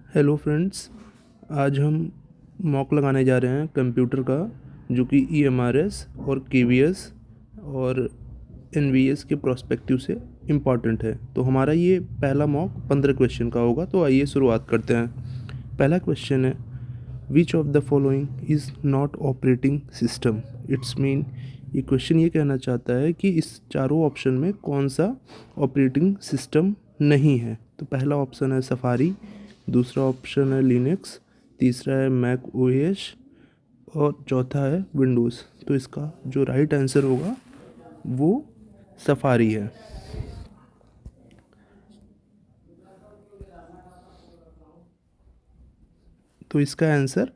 Hello friends, आज हम mock लगाने जा रहे हैं कंप्यूटर का, जो कि EMRS और KVS और NVS के प्रोस्पेक्टिव से इम्पॉर्टेंट है। तो हमारा ये पहला मॉक 15 क्वेश्चन का होगा। तो आइए शुरुआत करते हैं। पहला क्वेश्चन है, विच of the following is not operating system. It's mean ये क्वेश्चन ये कहना चाहता है कि इस चारों ऑप्शन में कौन सा ऑपरेटिंग सिस्टम नहीं है। तो पहला ऑप्शन है सफारी, दूसरा ऑप्शन है लिनक्स, तीसरा है मैक ओएस और चौथा है विंडोज़। तो इसका जो राइट आंसर होगा वो सफारी है। तो इसका आंसर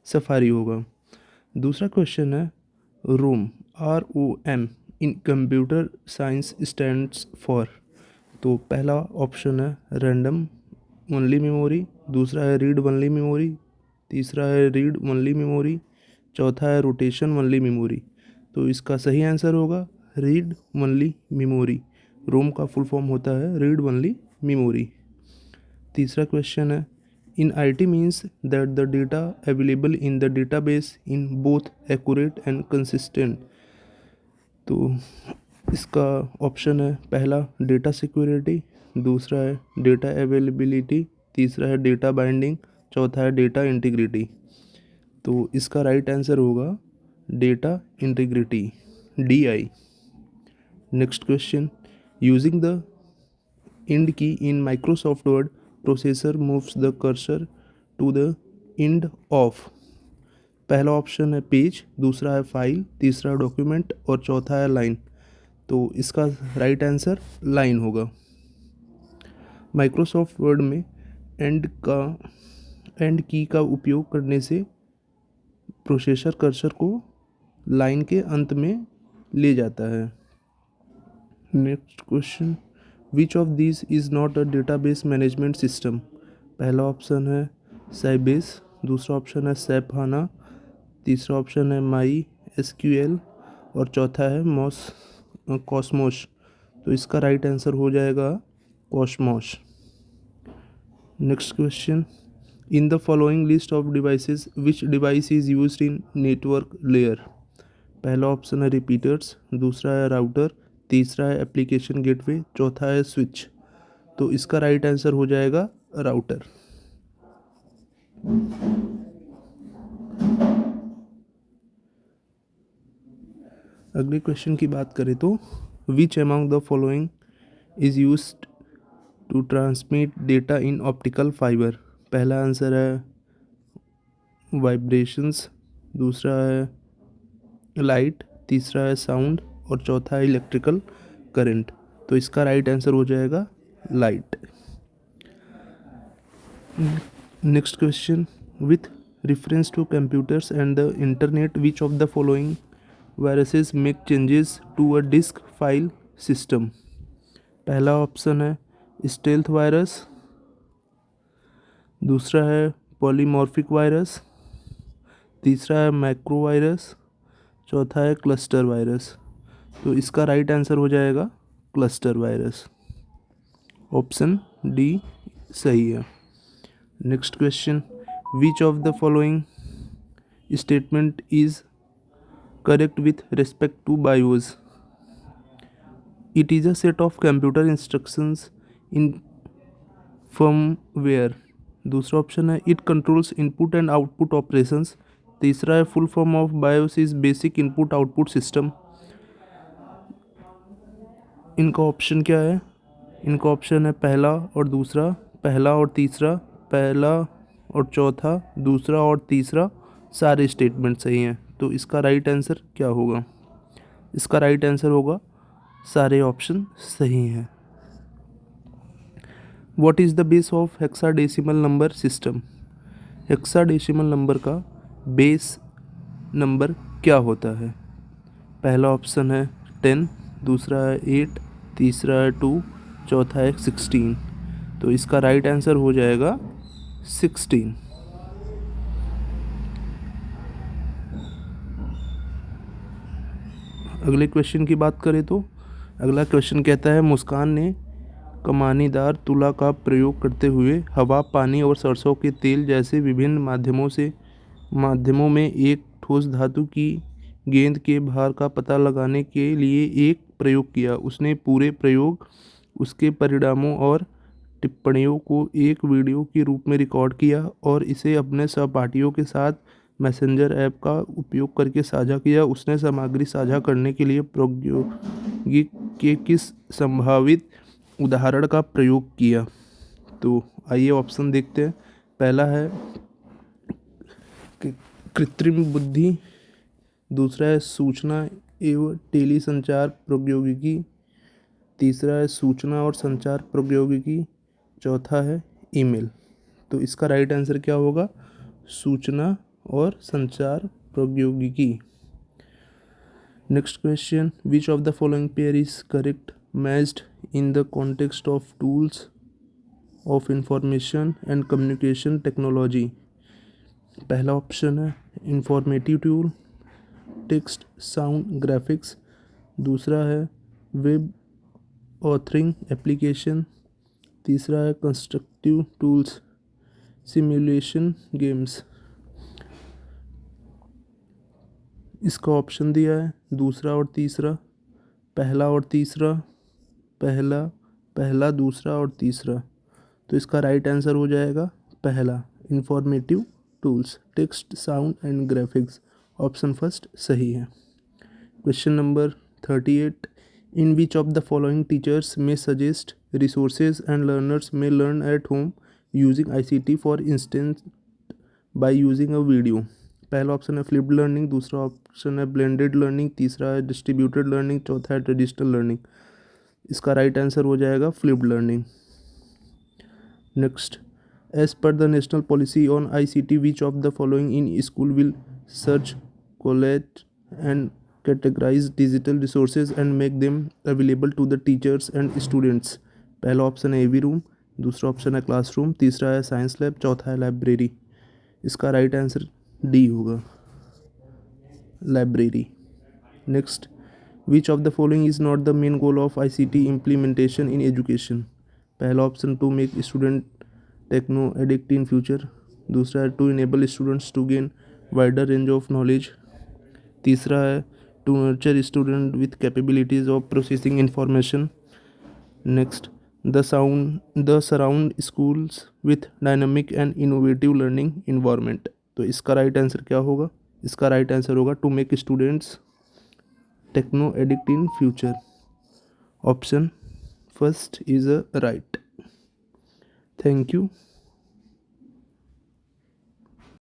सफारी होगा। दूसरा क्वेश्चन है, रोम ROM in computer science stands for. तो पहला ऑप्शन है रैंडम ओनली मेमोरी, दूसरा है रीड ओनली मेमोरी, तीसरा है रीड ओनली मेमोरी, चौथा है रोटेशन ओनली मेमोरी। तो इसका सही आंसर होगा रीड ओनली मेमोरी। रोम का फुल फॉर्म होता है रीड ओनली मेमोरी। तीसरा क्वेश्चन है, इन IT means that the data available in the database in both accurate and consistent. तो इसका ऑप्शन है पहला डेटा सिक्योरिटी, दूसरा है डेटा अवेलेबिलिटी, तीसरा है डेटा बाइंडिंग, चौथा है डेटा इंटीग्रिटी। तो इसका राइट आंसर होगा data integrity, DI। Next question, using the end key in Microsoft Word, processor moves the cursor to the end of। पहला ऑप्शन है पेज, दूसरा है फाइल, तीसरा डॉक्यूमेंट और चौथा है लाइन। तो इसका राइट आंसर लाइन होगा। माइक्रोसॉफ्ट वर्ड में एंड की का उपयोग करने से प्रोसेसर कर्सर को लाइन के अंत में ले जाता है। Next question, which of this is not a database management system. पहला ऑप्शन है साइबेस, दूसरा ऑप्शन है सैप हाना, तीसरा ऑप्शन है माई SQL और चौथा है कॉस्मोस। तो इसका राइट आंसर हो जाएगा Cosmos. Next question, in the following list of devices which device is used in network layer. पहला ऑप्शन है रिपीटर्स, दूसरा है राउटर, तीसरा है एप्लीकेशन गेटवे, चौथा है स्विच। तो इसका राइट आंसर हो जाएगा राउटर। अगले क्वेश्चन की बात करें तो, which among the following is used to transmit data in optical fibre. पहला आंसर है वाइब्रेशंस, दूसरा है लाइट, तीसरा है साउंड और चौथा है इलेक्ट्रिकल करंट। तो इसका राइट आंसर हो जाएगा light. Next question, with reference to computers and the internet, which of the following viruses make changes to a disk file system। पहला ऑप्शन है स्टेल्थ वायरस, दूसरा है पॉलीमॉर्फिक वायरस, तीसरा है मैक्रो वायरस, चौथा है क्लस्टर वायरस। तो इसका राइट आंसर हो जाएगा क्लस्टर वायरस। ऑप्शन D सही है। Next question, which of the following statement is correct with respect to BIOS। It is a set of computer instructions in firmware. दूसरा option है it controls input and output operations, तीसरा है full form of BIOS is basic input output system. इनका option क्या है? इनका option है पहला और दूसरा, पहला और तीसरा, पहला और चौथा, दूसरा और तीसरा, सारे स्टेटमेंट सही हैं। तो इसका राइट आंसर क्या होगा? इसका राइट आंसर होगा सारे ऑप्शन सही हैं। What is the base of hexadecimal number system. Hexadecimal number का बेस नंबर क्या होता है? पहला ऑप्शन है 10, दूसरा है 8, तीसरा है 2, चौथा है 16। तो इसका राइट आंसर हो जाएगा 16। अगले क्वेश्चन की बात करें तो अगला क्वेश्चन कहता है, मुस्कान ने कमानीदार तुला का प्रयोग करते हुए हवा, पानी और सरसों के तेल जैसे विभिन्न माध्यमों में एक ठोस धातु की गेंद के भार का पता लगाने के लिए एक प्रयोग किया। उसने पूरे प्रयोग, उसके परिणामों और टिप्पणियों को एक वीडियो के रूप में रिकॉर्ड किया और इसे अपने सहपाठियों के साथ मैसेंजर ऐप का उपयोग करके साझा किया। उसने सामग्री साझा करने के लिए प्रौद्योगिकी के किस संभावित उदाहरण का प्रयोग किया? तो आइए ऑप्शन देखते हैं। पहला है कृत्रिम बुद्धि, दूसरा है सूचना एवं टेली संचार प्रौद्योगिकी, तीसरा है सूचना और संचार प्रौद्योगिकी, चौथा है ईमेल। तो इसका राइट आंसर क्या होगा? सूचना और संचार प्रौद्योगिकी। Next question, which of the following pair is correct matched in the context of tools of information and communication technology? पहला ऑप्शन है informative tool, text sound graphics, दूसरा है वेब ऑथरिंग एप्लीकेशन, तीसरा है कंस्ट्रक्टिव टूल्स, सिमुलेशन गेम्स। इसका option दिया है दूसरा और तीसरा, पहला और तीसरा, पहला दूसरा और तीसरा। तो इसका राइट आंसर हो जाएगा पहला, informative tools, text sound and graphics. Option first सही है। Question number 38, in which of the following teachers may suggest resources and learners may learn at home using ICT for instance by using a video? पहला option है flipped learning, दूसरा option है blended learning, तीसरा है distributed learning, चौथा है traditional learning. इसका right answer हो जाएगा flipped learning. Next, as per the national policy on ICT which of the following in school will search, collate and categorize digital resources and make them available to the teachers and students? पहला option है AV room, दूसरा option है classroom, तीसरा है science lab, चौथा है library. इसका right answer D होगा, library. Next, which of the following is not the main goal of ICT implementation in education? पहला option to make student techno addict in future, दूसरा है to enable students to gain wider range of knowledge, तीसरा है to nurture student with capabilities of processing information. Next, the surround schools with dynamic and innovative learning environment. तो इसका right answer क्या होगा? इसका right answer होगा to make students techno addict in future. Option first is a right. Thank you.